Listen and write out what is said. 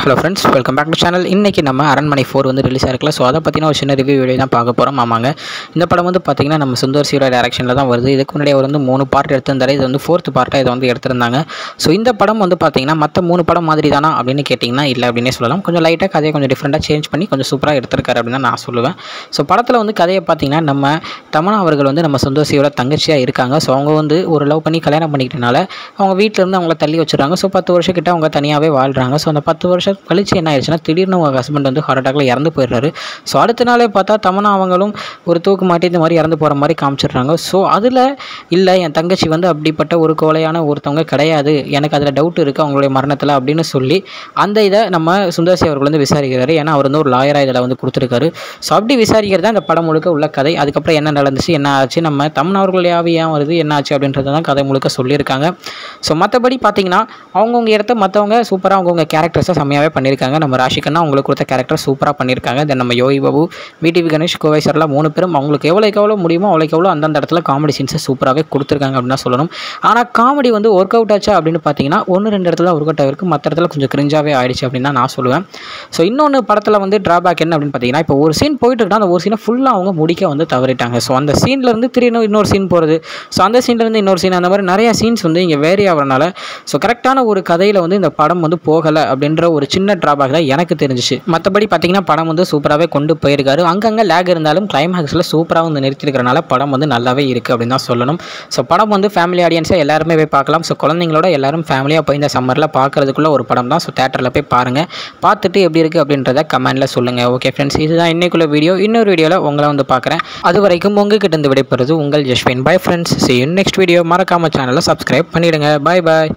Hello friends, welcome back to channel. இன்றைக்கி நம்ம அரண்மனை 4 வந்து ரிலீஸ் ஆகிருக்கல. ஸோ அதை பற்றின ஒரு சின்ன ரிவ்யூ வீடியோ தான் பார்க்க போகிறோம். ஆமாங்க, இந்த படம் வந்து பார்த்திங்கன்னா நம்ம சுந்தர் சியோட டைரக்ஷனில் தான் வருது. இதுக்கு முன்னாடி அவர் வந்து 3 பார்ட் எடுத்திருந்தாரு. இது வந்து 4th பார்ட்டாக இதை வந்து எடுத்திருந்தாங்க. ஸோ இந்த படம் வந்து பார்த்திங்கன்னா மற்ற 3 படம் மாதிரி தானா அப்படின்னு கேட்டிங்கன்னா இல்லை அப்படின்னே சொல்லலாம். கொஞ்சம் லைட்டாக கதையை கொஞ்சம் டிஃப்ரெண்ட்டாக சேஞ்ச் பண்ணி கொஞ்சம் சூப்பராக எடுத்திருக்காரு அப்படின்னு தான் நான் சொல்லுவேன். ஸோ படத்தில் வந்து கதையை பார்த்திங்கன்னா நம்ம தமன்னா அவர்கள் வந்து நம்ம சுந்தர் சியோட தங்கச்சியாக இருக்காங்க. ஸோ அவங்க வந்து ஒரு லவ் பண்ணி கல்யாணம் பண்ணிக்கிட்டனால அவங்க வீட்டிலேருந்து அவங்கள தள்ளி வச்சுருக்காங்க. ஸோ 10 வருஷம் கிட்ட அவங்க தனியாகவே வாழ்கிறாங்க. ஸோ அந்த 10 வருஷம் கழிச்சு என்ன ஆயிடுச்சுன்னா திடீர்னு அவங்க ஹஸ்பண்ட் வந்து ஹார்ட் அட்டாக்ல இறந்து போயிடுறாரு. ஸோ அடுத்த நாளே பார்த்தா தமன்னா அவங்களும் ஒரு தூக்கு மாட்டி இந்த மாதிரி இறந்து போகிற மாதிரி காமிச்சிடுறாங்க. ஸோ அதில் இல்லை, என் தங்கச்சி வந்து அப்படிப்பட்ட ஒரு கோலையான ஒருத்தவங்க கிடையாது, எனக்கு அதில் டவுட் இருக்குது அவங்களுடைய மரணத்தில் அப்படின்னு சொல்லி அந்த இதை நம்ம சுந்தர்சி அவர்கள் வந்து விசாரிக்கிறாரு. ஏன்னா அவர் வந்து ஒரு லாயராக இதில் வந்து கொடுத்துருக்காரு. ஸோ அப்படி விசாரிக்கிறது தான் இந்த படம் முழுக்க உள்ள கதை. அதுக்கப்புறம் என்ன நடந்துச்சு, என்ன ஆச்சு, நம்ம தமன்னா அவர்களுடைய ஆவி ஏன் வருது, என்ன ஆச்சு அப்படின்றது தான் கதை முழுக்க சொல்லியிருக்காங்க. ஸோ மற்றபடி பார்த்தீங்கன்னா அவங்கவுங்க இடத்த மற்றவங்க சூப்பராக அவங்கவுங்க கேரக்டர்ஸை செம்மையாகவே பண்ணியிருக்காங்க. நம்ம ராஷிகண்ணா அவங்களுக்கு கொடுத்த கேரக்டர் சூப்பராக பண்ணியிருக்காங்க. தென் நம்ம யோகி பாபு, விடிவி கணேஷ், கோவை சரளா 3 பேரும் அவங்களுக்கு எவ்வளோ முடியுமோ அவ்வளோக்கு அந்தந்த இடத்துல காமெடி சீன்ஸை சூப்பராகவே கொடுத்துருக்காங்க அப்படின்னு தான் சொல்லணும். ஆனால் காமெடி வந்து ஒர்க் அவுட் ஆச்சா அப்படின்னு பார்த்தீங்கன்னா 1-2 இடத்துல ஒர்க் அவுட் ஆகிருக்கு, மற்ற இடத்துல கொஞ்சம் கிரிஞ்சாகவே ஆயிடுச்சு அப்படின்னு தான் நான் சொல்லுவேன். ஸோ இன்னொன்று படத்தில் வந்து ட்ராபேக் என்ன அப்படின்னு பார்த்தீங்கன்னா, இப்போ ஒரு சீன் போயிட்டு இருக்கா, அந்த ஒரு சீனை ஃபுல்லாக அவங்க முடிக்க வந்து தவறிட்டாங்க. ஸோ அந்த சீன்லேருந்து திடீர்னு இன்னொரு சீன் போகிறது, ஸோ அந்த சீன்லேருந்து இன்னொரு சீன், அந்த மாதிரி நிறைய சீன்ஸ் வந்து இங்கே வேரி ஆகிறனால ஸோ கரெக்டான ஒரு கதையில் வந்து இந்த படம் வந்து போகலை அப்படின்ற ஒரு சின்ன ட்ராபேக் தான் எனக்கு தெரிஞ்சிச்சு. மற்றபடி பார்த்தீங்கன்னா படம் வந்து சூப்பராகவே கொண்டு போயிருக்காரு. அங்கங்கே லேக் இருந்தாலும் கிளைமேக்ஸில் சூப்பராக வந்து நிறுத்திருக்கிறனால படம் வந்து நல்லாவே இருக்குது அப்படின்னு தான் சொல்லணும். ஸோ படம் வந்து ஃபேமிலி ஆடியன்ஸை எல்லாருமே போய் பார்க்கலாம். ஸோ குழந்தைங்களோட எல்லாரும் ஃபேமிலியாக போய் இந்த சம்மரில் பார்க்குறதுக்குள்ள ஒரு படம் தான். ஸோ தேட்டரில் போய் பாருங்கள், பார்த்துட்டு எப்படி இருக்குது அப்படின்றத கமெண்ட்டில் சொல்லுங்கள். ஓகே ஃப்ரெண்ட்ஸ், இதுதான் இன்னைக்குள்ள வீடியோ. இன்னொரு வீடியோவில் உங்களை வந்து பார்க்குறேன். அது வரைக்கும் உங்ககிட்ட இருந்து விடைபெறுவது உங்கள் Jaswin. Bye friends, see you in next video. மறக்காம சேனலை சப்ஸ்கிரைப் பண்ணிவிடுங்க. பாய் பாய்.